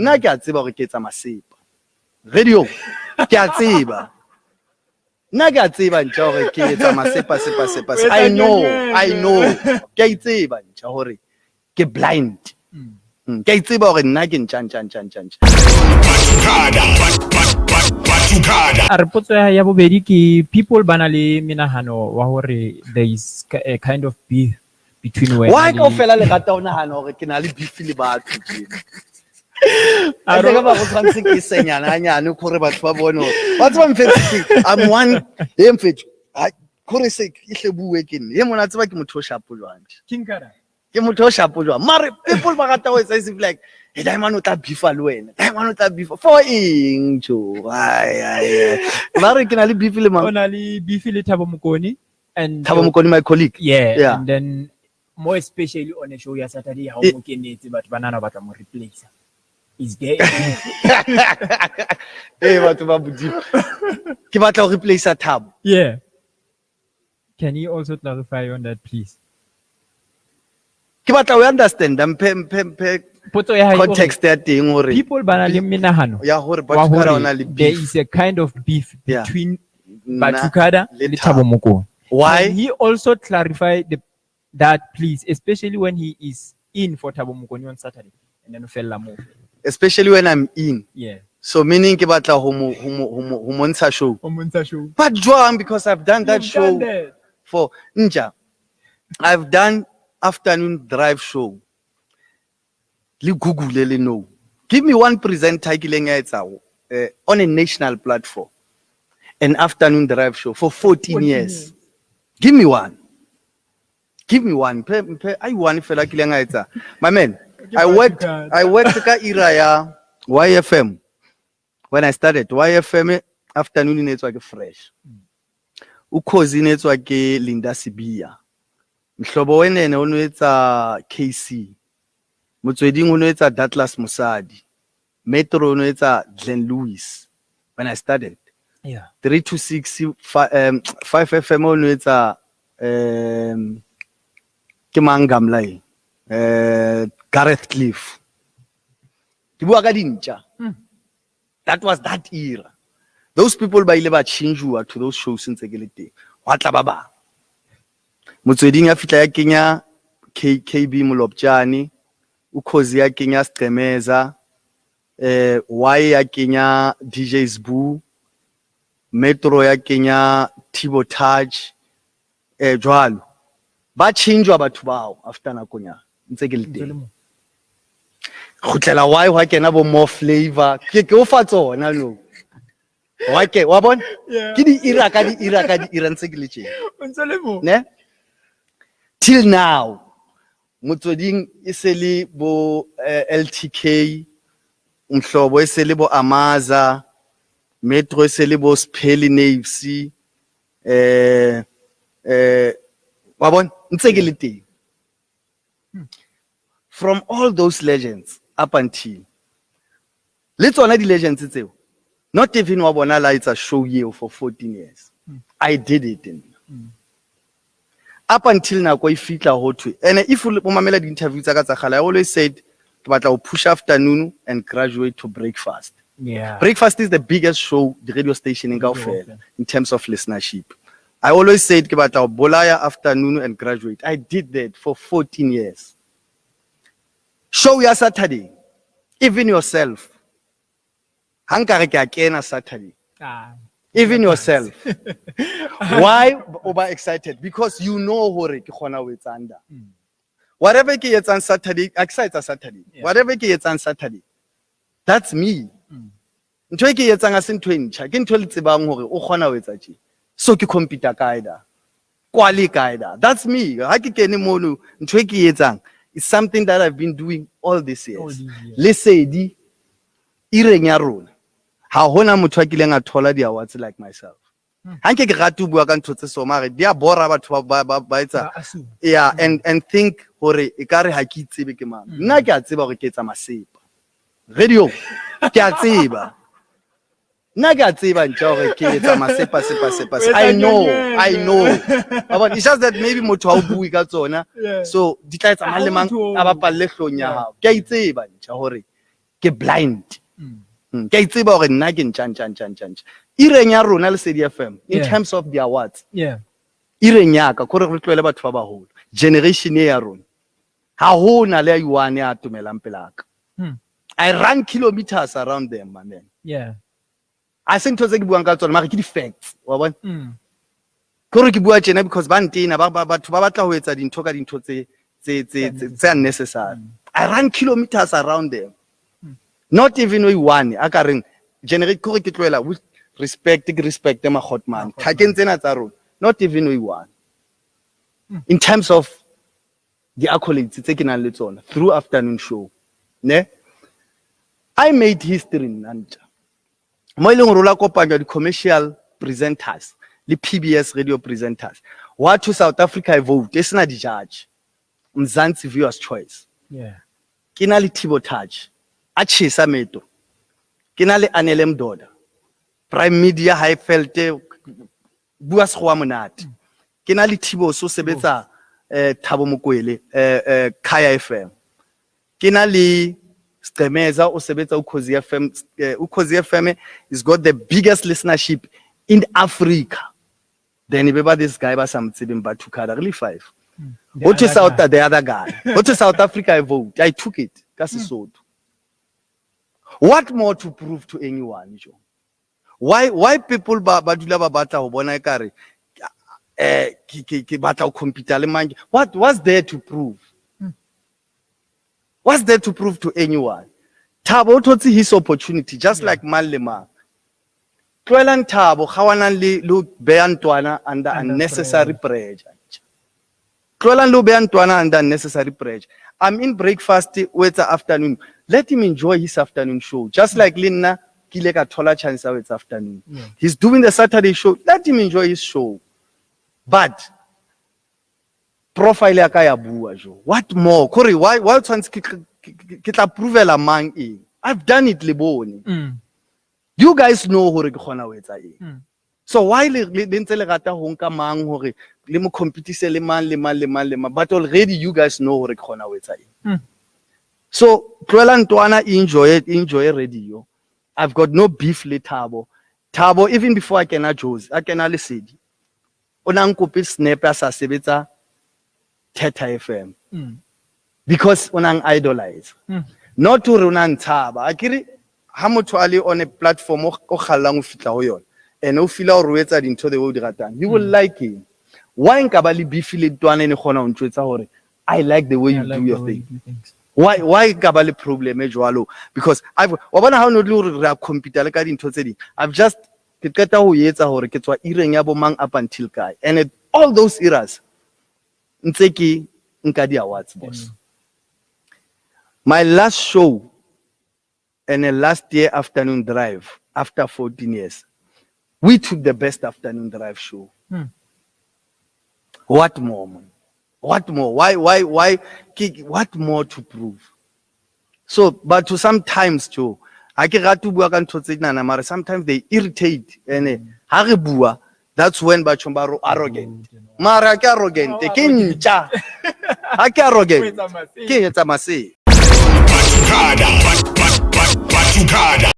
nna ke a tseba hore ke etsa masepa radio ke a tseba nna ke a tseba ntjha hore ke etsa masepa sepa I know ke a tseba ntjha hore ke blind ke a tseba hore nna ke ntjha Ba2Cada. A re potso ya bobedi ke people bana le menahano wa hore there is a kind of beef between when why ka ofela le rata ona hana hore ke na le beef le batho tjena I think about go tshwantse ke senyana hanyane gore batho ba bone batho ba mfetse I'm one mfethu gore se ihle bue ke nne ye mona tseba ke motho o shapo jwang ke motho o shapo jwang mare people ba rata ho etsa is like hey diamond o tla beefa le wena diamond o tla beefa for eng jo mare ke na le beef le mang ona le beef le Thabo Mokoni and Thabo Mokoni my colleague yeah and then more especially on a show ya Saturday how mo kenetse batho banana ba tla mo replace is there batho ba budi ke batla ho replace Thabo yeah can you also clarify on that please ke batla ho understand potso ya context ya teng hore people bana le menahano ya hore Ba2Cada ona le there is a kind of beef between Ba2Cada le Thabo Mokoni. Why? Can he also clarify that please, especially when he is in for Thabo Mokoni on Saturday and then fella move, especially when I'm in. Yeah. So meaning ke batla ho montsha show. But Joan, because I've done that show for ntjaa. I've done afternoon drive show. Le Google le no. Give me one presenter etsa on a national platform. An afternoon drive show for 14 years. Give me one. Give me one. I one fela kileng etsa. My man, I worked ka era ya YFM. When I started YFM afternoon etswa ke fresh. Ukhozi etswa ke Linda Sibia. Mhlobo wenene o etsa KC. Motsweding o etsa Douglas Musadi. Metro o etsa Glenn Lewis. When I started. Yeah. 326 5 FM o etsa ke mangamlai Gareth Cliff. Ke bua ka dintja. That was that era. Those people ba ile ba change to those shows ntse ke le teng. Wa tla ba ba. Motsweding ya fitla ya kenya KB Molopjane, Ukhozi ya kenya Stemeza, Y ya kenya DJ Zbu, Metro ya kenya Thibo Taj, jwalo. Ba change batho bao after nakonya ntse ke le teng. Khutlela why wa kena bo more flavor ke o fa tsona no wa ke wa bona ke di ira ntse ke le tjena o ntse le mo ne till now motsweding iseli bo LTK umhlobo iseli bo Amaza Metro iseli bo Spheli Naves wa bona ntse ke le teng. From all those legends up until let's honor the legends tseo. Not even wa bona la it's a show here for 14 years. I did it up until now go ifitla ho thwe. And if you mamela the interviews tsa ka tsa khala I always said ke batla ho push afternoon and graduate to breakfast. Yeah. Breakfast is the biggest show the radio station in Gauteng in terms of listenership. I always said ke batla ho bolaya afternoon and graduate. I did that for 14 years. Show ya Saturday, even yourself. Hankare ke akena Saturday. Even yourself. Why over excited? Because you know hore ke khona ho etsa anda. Whatever ke etsa on Saturday, excited Saturday. Whatever ke etsa on Saturday, that's me. Ntho ke etsa nga se ntho e ntjha, ke ntho le tsebang hore o khona ho etsa tje. So ke computer kaida. Kwali kaida. That's me. Ha ke kene mono ntho e ke etsang. It's something that I've been doing all these years. Lesedi ireng ya rona. Ha hona motho a kileng a thola di awards like myself. Hanke ke ratu bua ka ntho tse so mare dia bora batho ba etsa. Yeah, and think hore e kare ha ke tsebe ke mang. Nna ke a tseba hore ke etsa masepa. Radio ke a tseba. Nna ke a tseba ntjha hore ke etsa masepa sepa. I know. But it's just that maybe motho ha o bui ka tsona. So di tla etsa mang le mang a bapalle hlong ya hao. Ke a itseba ntjha hore ke blind. Ke itseba hore nna ke ntjaa. Ireng ya rona le Lesedi FM in terms of the awards. Yeah. Ireng ya ka kore re tloele batho ba baholo. Generation ya rona. Ha hona le yuane a tumelang pelaka. I run kilometers around them, my man. Yeah. I think to say ke buang ka tsona mara ke di facts. Wa bona? Kore ke bua tjena because ba ntena batho ba batla ho etsa dintho ka dintho tse unnecessary. I run kilometers around them. Not even one. I can generate kore ke tloela with respect ma hotman. Ta ke ntsena tsa rona. Not even one. In terms of the accolades tse ke nang le tsona through afternoon show. Ne? I made history in ntjaa. Mo ile ngorola kopanya di commercial presenters, le PBS radio presenters. What to South Africa vote, it's not the judge. Mzansi viewers choice. Yeah. Kina le Thibo Touch. Achisa meto. Kina le Anelem Doda. Prime Media high felte bua sekgowa monate. Kina le Thibo so sebetsa Thabo Mokoele Kaya FM. Kina le Stemeza o sebetsa Ukhozi FM. Ukhozi FM has got the biggest listenership in Africa. Then remember this guy was some Ba2Cada, really 5. What is out the other guy? What is South Africa I vote? I took it. What more to prove to anyone, Joe? Why people badula ba batla ho bona ekare ke batla ho compete le mang? What's there to prove? What's there to prove to anyone? Thabo thotse his opportunity just like man le mang. Tloelang Thabo khawana le beya ntwana under unnecessary pressure. Tloelang le beya ntwana under unnecessary pressure. I'm in breakfast with the afternoon. Let him enjoy his afternoon show. Just like Lina kile ka thola chance with afternoon. He's doing the Saturday show. Let him enjoy his show. But profile ya ka ya bua jo. What more? Kore why tshwantse ke tla provela mang eng? I've done it le bone. You guys know hore ke khona ho etsa eng. So why le ntse le rata ho nka mang hore le mo competise le mang but already you guys know hore ke khona ho etsa eng. So tloela ntwana enjoy radio. I've got no beef le Thabo. Thabo even before I kena Jozi, I kena Lesedi. Ona nkope snap sa sebetsa Theta FM. Because ona idolize. Not to rona ntshaba. Akere ha motho a le on a platform o kgallang o fitla ho yona and o fila o roetsa dintho the way o di ratang, you will like him. Why nka ba le beef le twana ne khona o ntwetsa hore I like the way you do your thing. Why ka ba le problem e jwalo? Because wa bona ha o no le re a compete le ka dintho tse ding. I've just ke qeta ho etsa hore ke tswa ireng ya bo mang up until kae, and at all those eras ntse ke nka di awards boss. My last show and a last year afternoon drive after 14 years, we took the best afternoon drive show. What more, man? What more? Why? What more to prove? So, but to sometimes too, I get to bua ka ntho tse nana mara sometimes they irritate and ha re bua, that's when ba chomba arrogant. Mara ke arrogant, ke ntjaa. Ha ke arrogant. Ke etsa masepa. Ba2Cada.